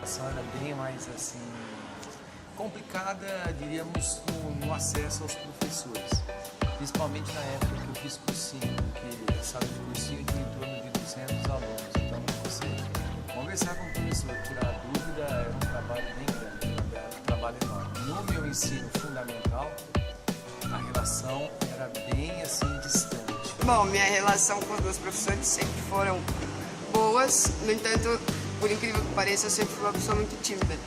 relação era bem mais assim complicada, diríamos, no acesso aos professores. Principalmente na época que eu fiz cursinho, que a sala de cursinho tinha em torno de 200 alunos. Então, você conversar com o professor, tirar dúvida, era um trabalho bem grande, era um trabalho enorme. No meu ensino fundamental, a relação era bem assim distante. Bom, minha relação com os meus professores sempre foram boas, no entanto, por incrível que pareça, eu sempre fui uma pessoa muito tímida.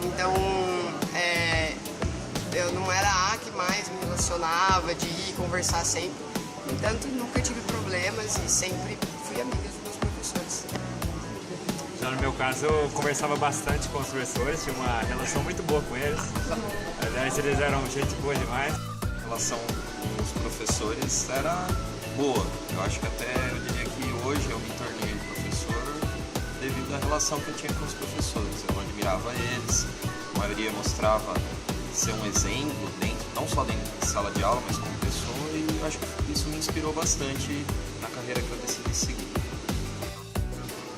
Então, eu não era a que mais me relacionava, de ir conversar sempre. No entanto, nunca tive problemas e sempre fui amiga dos meus professores. Já no meu caso, eu conversava bastante com os professores, tinha uma relação muito boa com eles. Aliás, eles eram gente boa demais. A relação com os professores era boa. Eu acho que até eu diria que hoje eu me tornei professor devido à relação que eu tinha com os professores. Eu admirava eles, a maioria mostrava ser um exemplo, não só dentro de sala de aula, mas como pessoa, e eu acho que isso me inspirou bastante na carreira que eu decidi seguir.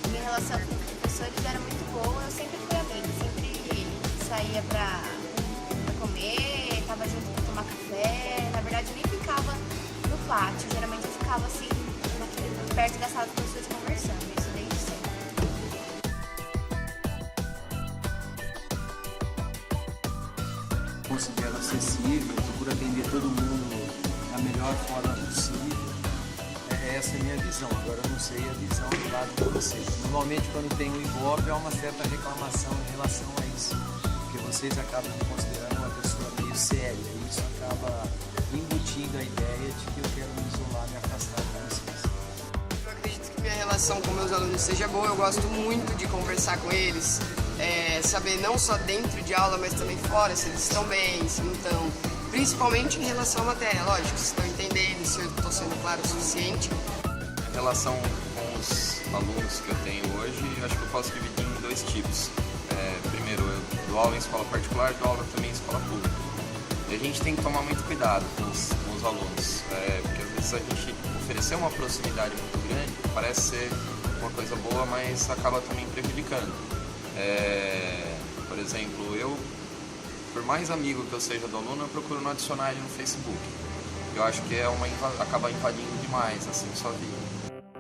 Minha relação com os professores era muito boa, eu sempre fui amiga, sempre saía pra comer, tava junto pra tomar café, na verdade eu nem ficava no pátio, geralmente eu ficava assim, perto da sala dos professores conversando, isso desde sempre. Considero acessível, procuro atender todo mundo da melhor forma possível. Essa é a minha visão. Agora eu não sei a visão do lado de vocês. Normalmente quando tem um Ibope há uma certa reclamação em relação a isso, porque vocês acabam me considerando uma pessoa meio séria e isso acaba embutindo a ideia de que eu quero me isolar, me afastar de vocês. Eu acredito que minha relação com meus alunos seja boa, eu gosto muito de conversar com eles, saber não só dentro de aula, mas também fora, se eles estão bem, se não estão. Principalmente em relação à matéria, lógico, se estão entendendo, se eu estou sendo claro o suficiente. Em relação com os alunos que eu tenho hoje, eu acho que eu posso dividir em dois tipos. Primeiro, eu dou aula em escola particular, dou aula também em escola pública. E a gente tem que tomar muito cuidado com os alunos, porque às vezes a gente oferecer uma proximidade muito grande parece ser uma coisa boa, mas acaba também prejudicando. Por exemplo, por mais amigo que eu seja do aluno, eu procuro não adicionar ele no Facebook. Eu acho que acaba invadindo demais assim, sua vida.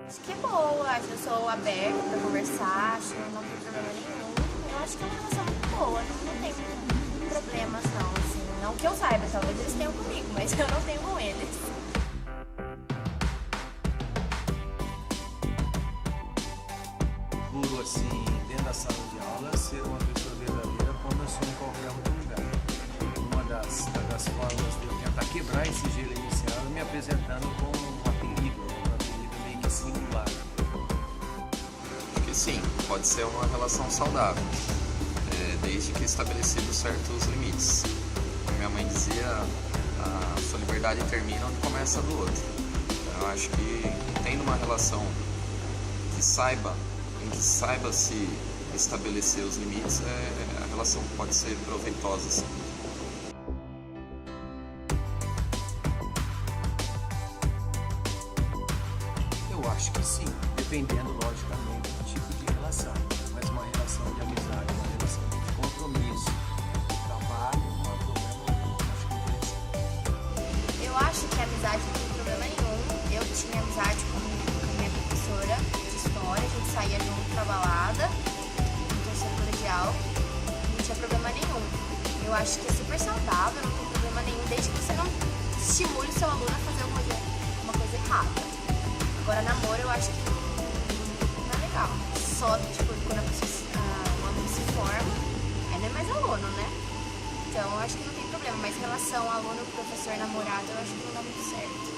Acho que é boa, acho que eu sou aberta pra conversar, acho que não tem problema nenhum. Eu acho que é uma relação muito boa, não tem problemas não, assim. Não que eu saiba, talvez eles tenham comigo, mas eu não tenho com eles. Procuro, assim, dentro da sala de aula, ser uma pessoa verdadeira como eu sou em qualquer outro lugar. Uma das formas de eu tentar quebrar esse gelo inicial é me apresentando com um apelido meio que singular. Acho que sim, pode ser uma relação saudável, desde que estabelecidos certos limites. Como minha mãe dizia, a sua liberdade termina onde começa a do outro. Então, eu acho que tendo uma relação em que saiba se estabelecer os limites, a relação pode ser proveitosa, sim. Eu acho que sim, dependendo, logicamente, do tipo de relação. Mas uma relação de amizade, uma relação de compromisso, de trabalho, não há problema nenhum. Acho que é interessante. Eu acho que a amizade não tem problema nenhum. Eu tinha amizade com a minha professora de história, a gente saía junto pra balada, no terceiro colegial, não tinha problema nenhum. Eu acho que é super saudável, não tem problema nenhum, desde que você não estimule o seu aluno a fazer uma coisa errada. Agora, namoro, eu acho que não é legal. Só, tipo, quando o aluno se forma, aí não é mais aluno, né? Então, eu acho que não tem problema. Mas em relação ao aluno, professor, namorado, eu acho que não dá muito certo.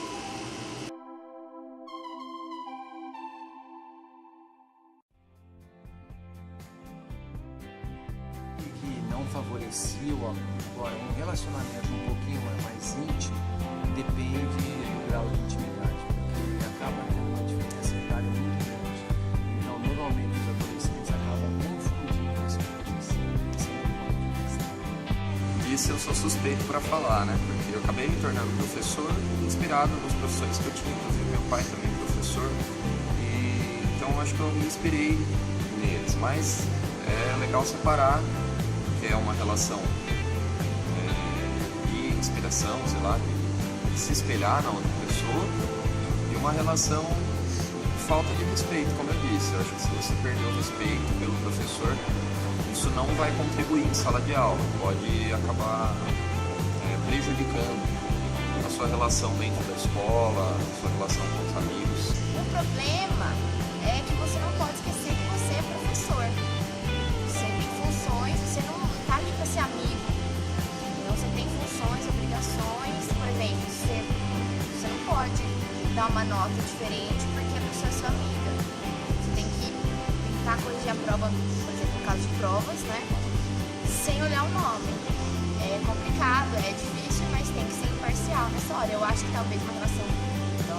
Que não favorecia o aluno. Agora, um relacionamento um pouquinho mais íntimo depende do grau de intimidade, porque acaba tendo uma diferença etária muito grande. Então, normalmente, os adolescentes acabam confundindo as coisas. Esse é o meu ponto de vista. Disso eu sou suspeito para falar, né? Porque eu acabei me tornando professor inspirado nos professores que eu tinha, inclusive meu pai também é professor. Então, acho que eu me inspirei neles, mas é legal separar, que é uma relação de inspiração, sei lá, de se espelhar na outra pessoa, e uma relação de falta de respeito, como eu disse. Eu acho que se você perder o respeito pelo professor, isso não vai contribuir em sala de aula, pode acabar prejudicando a sua relação dentro da escola, a sua relação com os amigos. O problema é que você não pode esquecer que você é professor. Você tem funções, você não está ali para ser amigo. Então, você tem funções, obrigações. Por exemplo, você não pode dar uma nota diferente porque a pessoa é sua amiga. Você tem que tentar corrigir a prova, por exemplo, no caso de provas, né? Sem olhar o nome. É complicado, é difícil, mas tem que ser imparcial nessa hora. Eu acho que talvez uma relação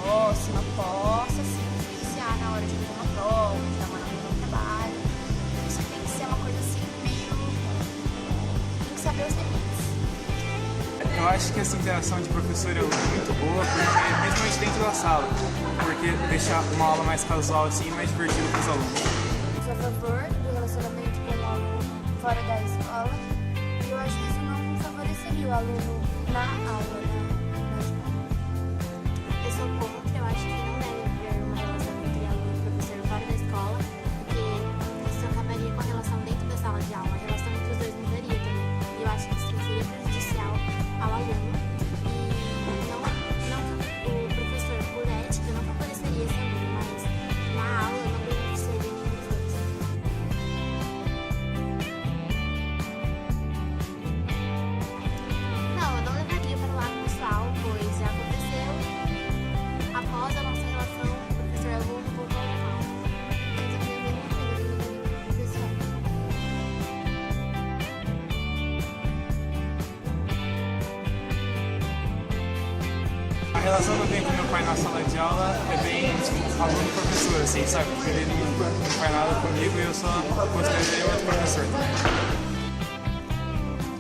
próxima possa se influenciar na hora de fazer uma prova, de dar uma nota no trabalho. Isso tem que ser uma coisa assim, meio... tem que saber os limites. Eu acho que essa interação de professor e aluno é muito boa, porque, principalmente dentro da sala, porque deixar uma aula mais casual assim, mais divertido para os alunos. Sou a favor do relacionamento com o aluno fora da escola, e eu acho que isso não favoreceria o aluno na aula, na escola. Eu sou contra, eu acho que não deve haver uma relação entre aluno e professor fora da escola, porque isso acabaria com a relação dentro da sala de aula, a relação entre os dois mudaria também. E eu acho que isso seria prejudicial ao aluno. E não o professor, por ética, não favoreceria esse aluno, mas na aula não beneficiaria nenhum dos dois. Não, eu não levaria para o lado pessoal, pois já aconteceu. Após a nossa relação, o professor e aluno voltou ao normal. Mas eu tenho nenhuma coisa de levaria para o pessoal. A relação que eu tenho com meu pai na sala de aula é bem aluno-professor, assim, sabe? Porque ele não faz nada comigo e eu só considero ele outro professor também.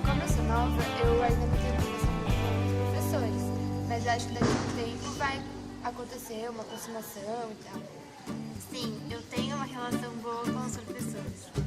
Como eu sou nova, eu ainda não tenho relação com os professores, mas acho que daqui a um tempo vai acontecer uma aproximação e tal. Sim, eu tenho uma relação boa com os professores.